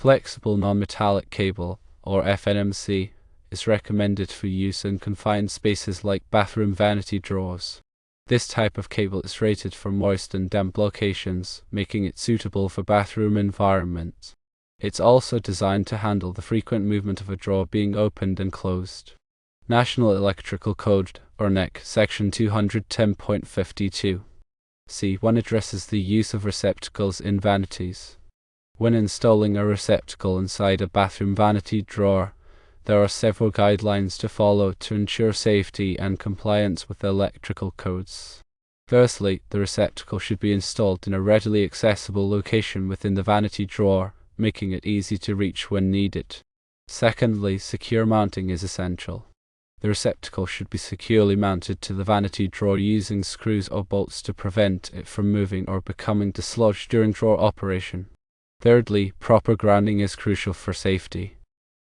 Flexible non-metallic cable, or FNMC, is recommended for use in confined spaces like bathroom vanity drawers. This type of cable is rated for moist and damp locations, making it suitable for bathroom environments. It's also designed to handle the frequent movement of a drawer being opened and closed. National Electrical Code, or NEC, Section 210.52. C1 addresses the use of receptacles in vanities. When installing a receptacle inside a bathroom vanity drawer, there are several guidelines to follow to ensure safety and compliance with the electrical codes. Firstly, the receptacle should be installed in a readily accessible location within the vanity drawer, making it easy to reach when needed. Secondly, secure mounting is essential. The receptacle should be securely mounted to the vanity drawer using screws or bolts to prevent it from moving or becoming dislodged during drawer operation. Thirdly, proper grounding is crucial for safety.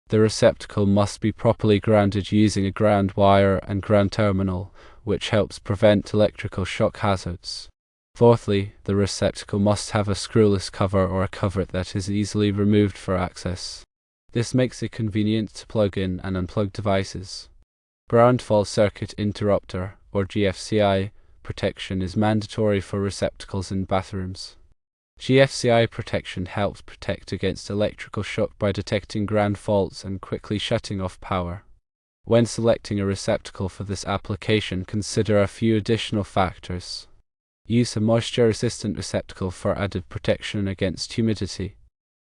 The receptacle must be properly grounded using a ground wire and ground terminal, which helps prevent electrical shock hazards. Fourthly, the receptacle must have a screwless cover or a cover that is easily removed for access. This makes it convenient to plug in and unplug devices. Ground fault circuit interrupter, or GFCI, protection is mandatory for receptacles in bathrooms. GFCI protection helps protect against electrical shock by detecting ground faults and quickly shutting off power. When selecting a receptacle for this application, consider a few additional factors. Use a moisture-resistant receptacle for added protection against humidity.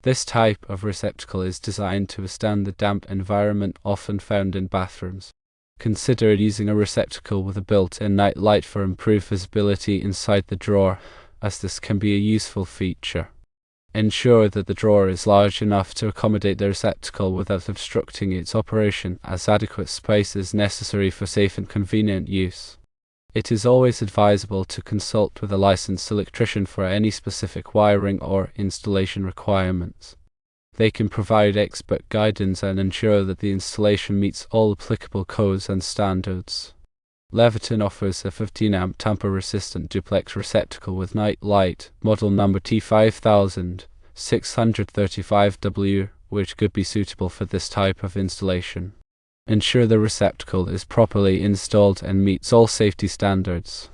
This type of receptacle is designed to withstand the damp environment often found in bathrooms. Consider using a receptacle with a built-in night light for improved visibility inside the drawer, as this can be a useful feature. Ensure that the drawer is large enough to accommodate the receptacle without obstructing its operation, as adequate space is necessary for safe and convenient use. It is always advisable to consult with a licensed electrician for any specific wiring or installation requirements. They can provide expert guidance and ensure that the installation meets all applicable codes and standards. Leviton offers a 15-amp tamper-resistant duplex receptacle with night light, model number T5635W, which could be suitable for this type of installation. Ensure the receptacle is properly installed and meets all safety standards.